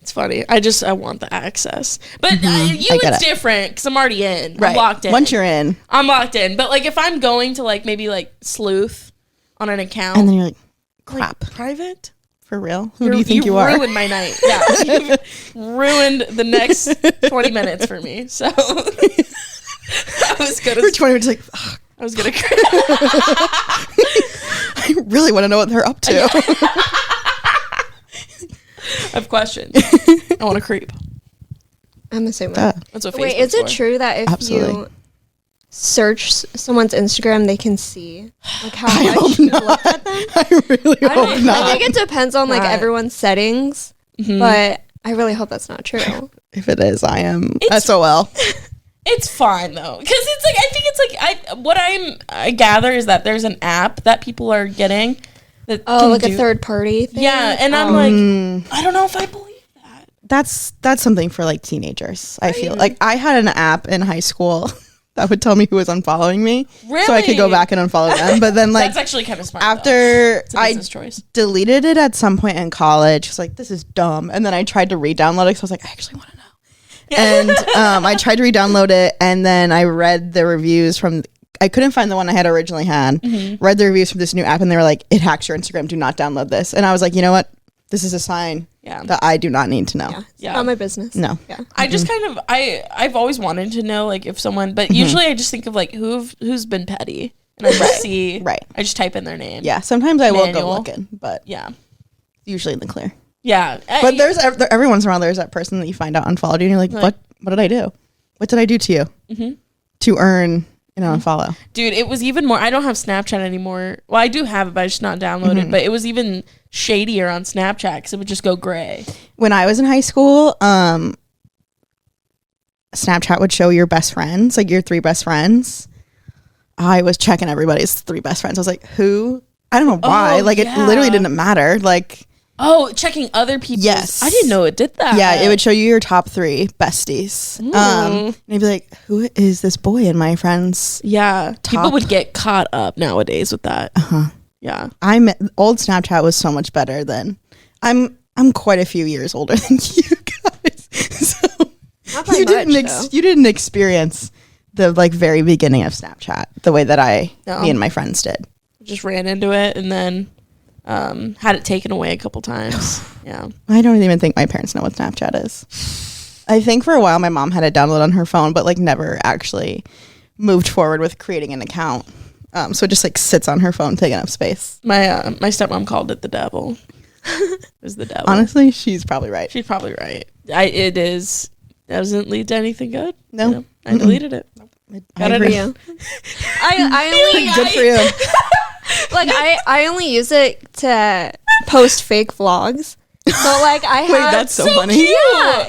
It's funny. I want the access, but you, I get it's it. different because I'm already in. Right. I'm locked in. Once you're in, I'm locked in. But like, if I'm going to like maybe like sleuth on an account, and then you're like, like, crap, private. for real? Who do you think you You are? ruined my night. Yeah, you ruined the next 20 minutes for me. So I was gonna. For 20 minutes, like, ugh, I was gonna. I really want to know what they're up to. I have questions. I want to creep. I'm the same way. That's what. Wait, Facebook's is it for. true that if Absolutely. you search someone's Instagram, they can see like how I much hope you not. look at them? I really hope I not. think it depends on like Right. everyone's settings, but I really hope that's not true. If it is, I am It's- SOL. It's fine though, because it's like I think it's like I gather is that there's an app that people are getting that Oh, can like a do- third party thing? Yeah, and I'm like, I don't know if I believe that. That's something for like teenagers. I feel like I had an app in high school that would tell me who was unfollowing me, so I could go Really? back and unfollow them. But then like That's actually kind of smart. though. after It's a I business choice. deleted it at some point in college, I was like, this is dumb. And then I tried to re-download it because I was like, I actually want to know. And I tried to re-download it, and then I read the reviews from. I couldn't find the one I had originally had. Read the reviews from this new app, and they were like, "It hacks your Instagram. Do not download this." And I was like, you know what? This is a sign Yeah. that I do not need to know. Yeah, it's Yeah. not my business. No. Yeah. I just kind of I've always wanted to know like if someone, but usually I just think of like who's been petty, and I just see Right. I just type in their name. Yeah. Sometimes I will go Manual. looking, but Yeah. usually in the clear. Yeah. But there's every once in a while there's that person that you find out unfollowed you, and you're like, what did I do? What did I do to you to earn an unfollow? Dude, it was even more. I don't have Snapchat anymore. Well, I do have it, but I just not downloaded. But it was even shadier on Snapchat because it would just go gray. When I was in high school, Snapchat would show your best friends, like your 3 best friends. I was checking everybody's 3 best friends. I was like, who? I don't know why. Oh, like it yeah. literally didn't matter. Like, Oh, checking other people's. Yes. I didn't know it did that. yeah, it would show you your top 3 besties. And you'd be like, who is this boy in my friends? Yeah. People Top. would get caught up nowadays with that. Yeah. Old Snapchat was so much better than I'm quite a few years older than you guys. So Not by you didn't much, though. you didn't experience the like very beginning of Snapchat the way that me and my friends did. Just ran into it and then had it taken away a couple times. Yeah. I don't even think my parents know what Snapchat is. I think for a while my mom had it downloaded on her phone, but like never actually moved forward with creating an account. So it just like sits on her phone taking up space. My stepmom called it the devil. It was the devil. Honestly, she's probably right. She's probably right. It is doesn't lead to anything good. No. You know, I deleted it. Got I it. agree. Yeah. I only Good for you. like I only use it to post fake vlogs. So like I have Wait, that's so funny. Cute.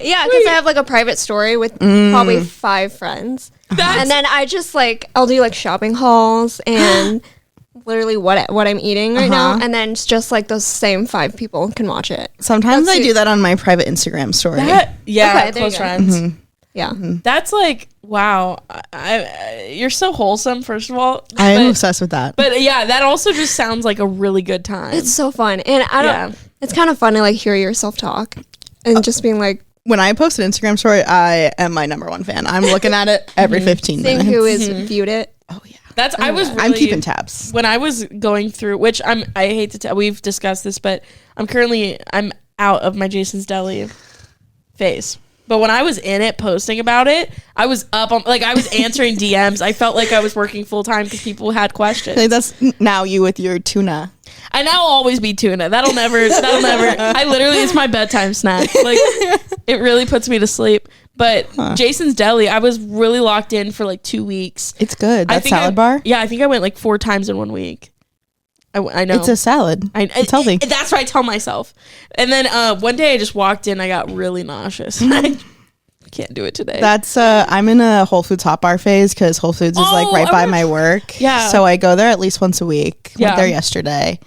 yeah, because I have like a private story with probably 5 friends. And then I just like I'll do like shopping hauls and literally what I'm eating right now, and then it's just like those same 5 people can watch it. Sometimes I do that on my private Instagram story. Yeah, Okay, close friends. Yeah. That's like, wow. You're so wholesome, first of all. I am obsessed with that. But yeah, that also just sounds like a really good time. It's so fun. And I don't it's kind of fun to like hear yourself talk and just being like when I post an Instagram story, I am my number 1 fan. I'm looking at it every 15 seeing minutes. who has viewed it. Oh yeah. I'm keeping tabs. When I was going through, which I hate to tell, we've discussed this, but I'm out of my Jason's Deli phase. But when I was in it posting about it, I was up on, like, I was answering DMs. I felt like I was working full time because people had questions. Like that's now you with your tuna. I now always be tuna. That'll never. I literally, it's my bedtime snack. Like, it really puts me to sleep. But Jason's Deli, I was really locked in for like 2 weeks. It's good. That salad bar? Yeah, I think I went like 4 times in 1 week. I know. It's a salad. It's healthy. That's what I tell myself. And then one day I just walked in. I got really nauseous. I can't do it today. That's I'm in a Whole Foods hot bar phase because Whole Foods is like right by my work. Yeah. So I go there at least once a week. Yeah. Went there yesterday.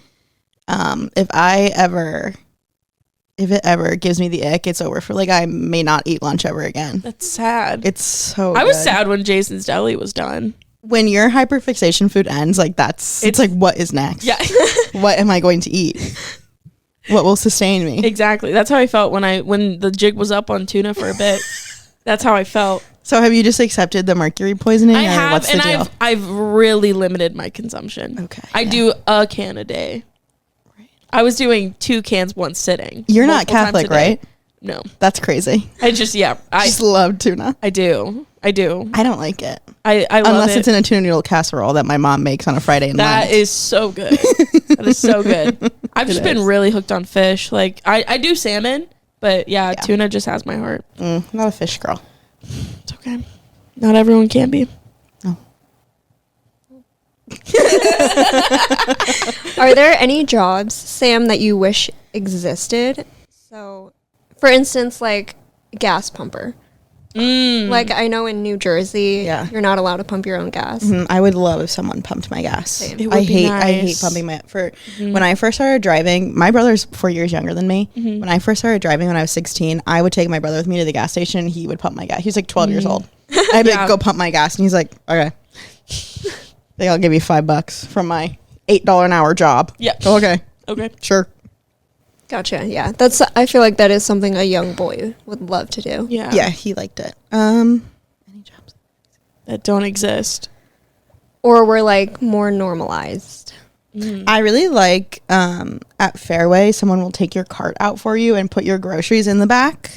If it ever gives me the ick, it's over for like I may not eat lunch ever again. That's sad. It's so I was good. sad when Jason's Deli was done. When your hyperfixation food ends, like it's like what is next? Yeah. What am I going to eat? What will sustain me? Exactly. That's how I felt when the jig was up on tuna for a bit. That's how I felt. So have you just accepted the mercury poisoning? I or have, what's the and deal? I've really limited my consumption. Okay. I do a can a day. Right. I was doing 2 cans one sitting. You're not Catholic, right? No. That's crazy. I just I just love tuna. I do. I don't like it. I love unless it. it's in a tuna noodle casserole that my mom makes on a Friday night. That is so good. That is so good. I've just been really hooked on fish. Like I do salmon, but yeah, tuna just has my heart. Not a fish girl. It's okay. Not everyone can be. No. Are there any jobs, Sam, that you wish existed? So, for instance, like gas pumper. Like I know in New Jersey, you're not allowed to pump your own gas. I would love if someone pumped my gas. I hate pumping my when I first started driving. My brother's 4 years younger than me. When I first started driving when I was 16, I would take my brother with me to the gas station. And he would pump my gas. He was like 12 years old. I'd be like, go pump my gas, and he's like, okay. Like I'll give you $5 from my $8 an hour job. Yeah. Oh, okay. Okay. Sure. Gotcha. Yeah, I feel like that is something a young boy would love to do. Yeah. Yeah, he liked it. Any jobs that don't exist, or were like more normalized. I really like at Fairway, someone will take your cart out for you and put your groceries in the back.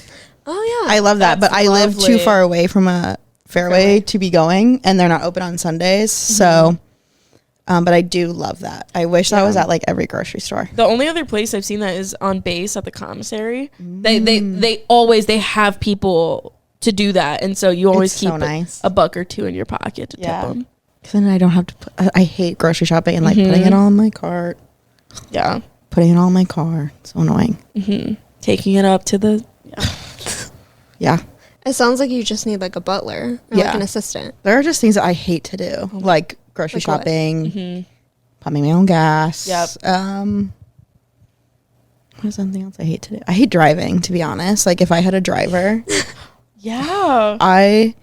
Oh yeah, I love that, but I live too far away from a Fairway to be going, and they're not open on Sundays. So, but I do love that. I wish that was at like every grocery store. The only other place I've seen that is on base at the commissary. They always have people to do that, and so you always keep a buck or two in your pocket to tip them. Because then I don't have to put, I hate grocery shopping and like putting it all in my cart. Yeah. Putting it all in my car. So annoying. Taking it up to the... Yeah. It sounds like you just need like a butler or like an assistant. There are just things that I hate to do. Like grocery shopping, pumping my own gas. Yep. What's something else I hate to do? I hate driving, to be honest. Like if I had a driver. Yeah. I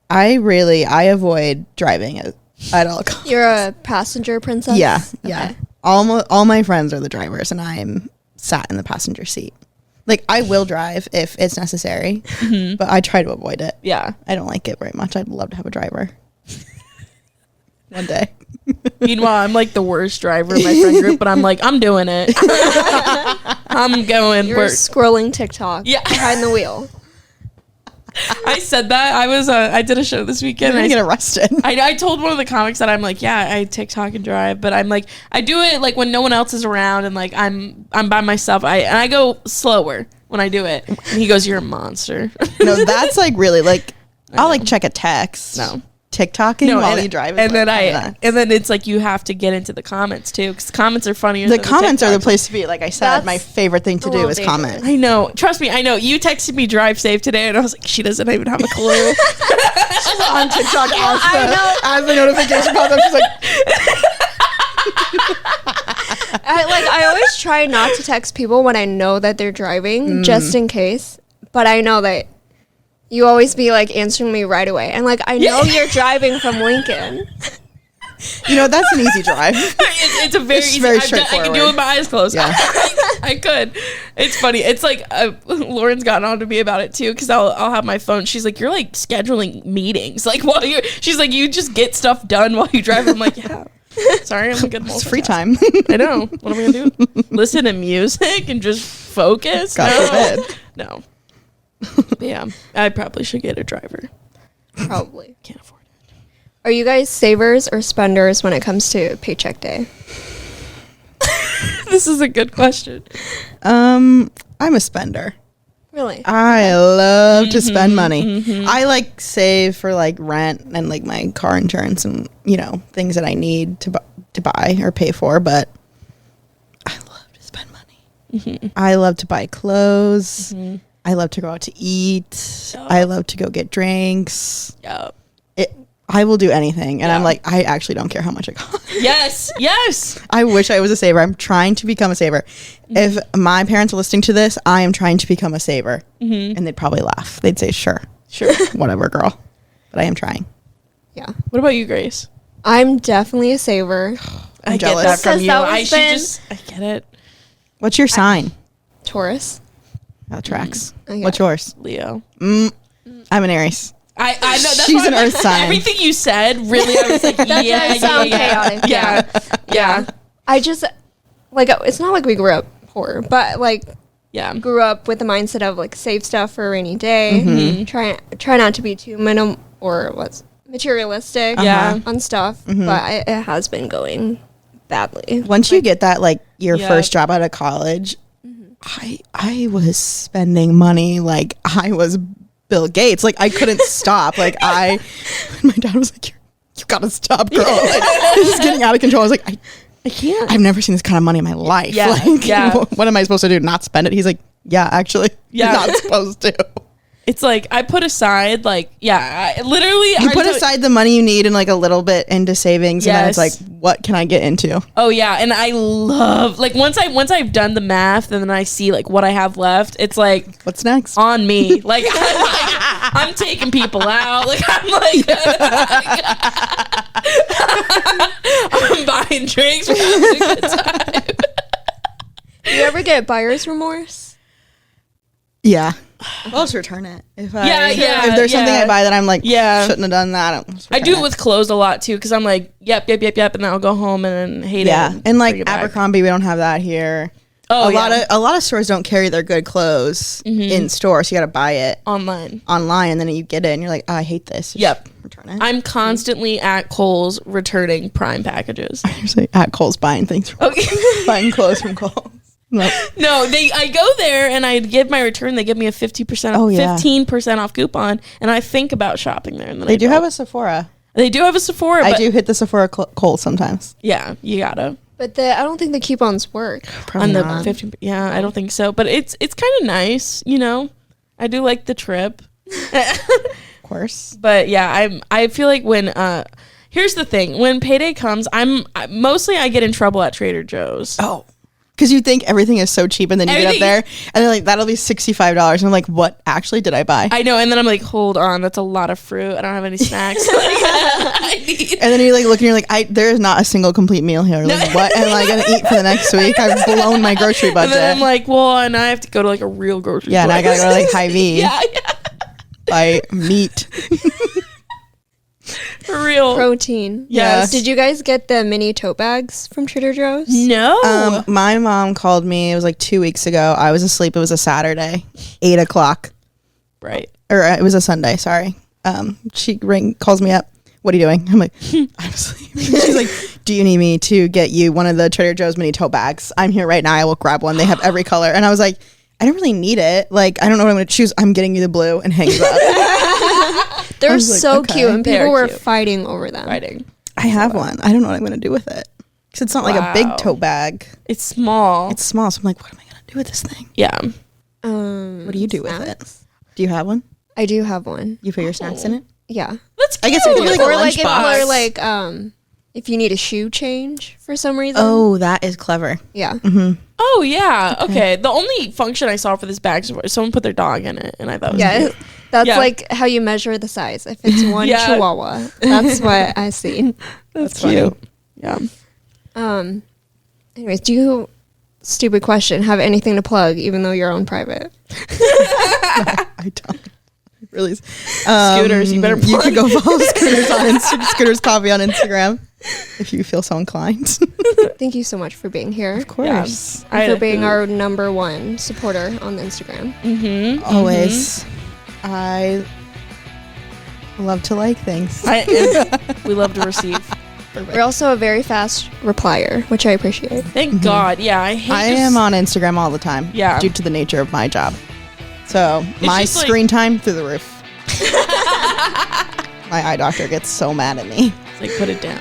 avoid driving at all costs. You're a passenger princess? Yeah. Okay. Yeah. All my friends are the drivers and I'm sat in the passenger seat. Like I will drive if it's necessary, but I try to avoid it. Yeah. I don't like it very much. I'd love to have a driver. One day. Meanwhile, I'm like the worst driver in my friend group, but I'm like, I'm doing it. I'm going. You're scrolling TikTok behind the wheel. I said that. I did a show this weekend. You're gonna get arrested. I told one of the comics that I'm like, yeah, I TikTok and drive, but I'm like, I do it like when no one else is around and like I'm by myself. I go slower when I do it. And he goes, "You're a monster." No, that's like really like I'll like check a text. No. TikToking while you drive. And then it's like you have to get into the comments too, because comments are funnier. The comments are the place to be. Like I said, my favorite thing to do is comment. I know. Trust me, I know. You texted me drive safe today, and I was like, she doesn't even have a clue. She's on TikTok as the notification pops up. She's like. I always try not to text people when I know that they're driving, just in case. But I know that you always be like answering me right away, and like I know you're driving from Lincoln. You know, that's an easy drive. It's a very easy. Very I can do it with my eyes closed. Yeah. I could. It's funny. It's like Lauren's gotten on to me about it too, because I'll have my phone. She's like, you're like scheduling meetings, like while you. She's like, you just get stuff done while you drive. I'm like, yeah. Sorry, I'm a good multitasker. It's free time. I know. What am I gonna do? Listen to music and just focus? God forbid. No. But yeah, I probably should get a driver. Probably. Can't afford it. Are you guys savers or spenders when it comes to paycheck day? This is a good question. I'm a spender. Really? I love to spend money. I like save for like rent and like my car insurance and, you know, things that I need to buy or pay for, but I love to spend money. I love to buy clothes. I love to go out to eat. Yep. I love to go get drinks. Yep. I will do anything. And I'm like, I actually don't care how much it costs. Yes. I wish I was a saver. I'm trying to become a saver. If my parents are listening to this, I am trying to become a saver. And they'd probably laugh. They'd say, sure, whatever, girl. But I am trying. Yeah. What about you, Grace? I'm definitely a saver. I'm jealous. Get that from you. I get it. What's your sign? Taurus. That tracks. Okay. What's yours? Leo. I'm an Aries. I know. That's She's an earth sign. Everything you said, really, I was like, chaotic. Yeah. I just, like, it's not like we grew up poor, but, like, grew up with the mindset of, like, save stuff for a rainy day. Try not to be too materialistic on stuff. But it has been going badly. Once you get that, like, your first job out of college, I was spending money like I was Bill Gates. Like I couldn't stop. Like my dad was like, you gotta stop, girl. Like, this is getting out of control. I was like, I can't. I've never seen this kind of money in my life. What am I supposed to do? Not spend it? He's like, yeah, actually, you're not supposed to. It's like I put aside like you put aside the money you need and like a little bit into savings, and then it's like, what can I get into? Oh yeah, and I love like once I've done the math and then I see like what I have left, it's like what's next on me. Like I'm taking people out. Like I'm like I'm buying drinks. We're having a good time. Do you ever get buyer's remorse? Yeah. I'll just return it. If there's something I buy that I'm like, shouldn't have done that. I do it with clothes a lot too, because I'm like, yep, and then I'll go home and hate it. And like Abercrombie, we don't have that here. A lot of stores don't carry their good clothes in store, so you got to buy it online, and then you get it, and you're like, oh, I hate this. Yep, return it. I'm constantly at Kohl's returning Prime packages. I'm usually at Kohl's buying things from buying clothes from Kohl's. No, I go there and I give my return. They give me a 15% off coupon, and I think about shopping there. And then they do have a Sephora. They do have a Sephora. I do hit the Sephora Kohl's sometimes. Yeah, you gotta. But I don't think the coupons work. Probably not. 15. Yeah, I don't think so. But it's kind of nice, you know. I do like the trip. Of course. But yeah, I feel like when here's the thing: when payday comes, I get in trouble at Trader Joe's. Oh. Because you think everything is so cheap, and then you get up there, and they're like, that'll be $65. And I'm like, what actually did I buy? I know, and then I'm like, hold on, that's a lot of fruit. I don't have any snacks. And then you're like looking, you're like, there is not a single complete meal here. Like, what am I going to eat for the next week? I've blown my grocery budget. And then I'm like, well, and I have to go to like a real grocery store. Yeah, and I got to go to like Hy-Vee. Yeah. Buy meat. For real. Protein. Yes. Did you guys get the mini tote bags from Trader Joe's? No. My mom called me. It was like 2 weeks ago. I was asleep. It was a Saturday, 8:00. Right. Or it was a Sunday. Sorry. She calls me up. What are you doing? I'm like, I'm asleep. She's like, do you need me to get you one of the Trader Joe's mini tote bags? I'm here right now. I will grab one. They have every color. And I was like, I don't really need it. Like, I don't know what I'm going to choose. I'm getting you the blue, and hangs up. They're was like, so okay. cute, and They people are were cute. fighting over them. I have one. I don't know what I'm going to do with it. Because it's not like a big tote bag. It's small. It's small, so I'm like, what am I going to do with this thing? Yeah. What do you do with it? Do you have one? I do have one. You put your snacks in it? Yeah. That's cute. I guess if you like Or a like, lunchbox. if you need a shoe change for some reason. Oh, that is clever. Yeah. Oh, yeah. Okay. The only function I saw for this bag is someone put their dog in it, and I thought it was Yeah. cute. That's Yeah. like how you measure the size. If it's one Yeah. chihuahua, that's what I've seen. That's funny. cute. Yeah. Anyways, do you, stupid question, have anything to plug even though you're on private? I don't. Really. Scooters, you better You plug. can go follow Scooters on Scooters Coffee on Instagram if you feel so inclined. Thank you so much for being here. Of course. And for being our number one supporter on the Instagram. Always. I love to like things. We love to receive. We're also a very fast replier, which I appreciate. Thank God. Yeah, I am on Instagram all the time. Yeah. Due to the nature of my job. So my just like- screen time through the roof. My eye doctor gets so mad at me. It's like, put it down.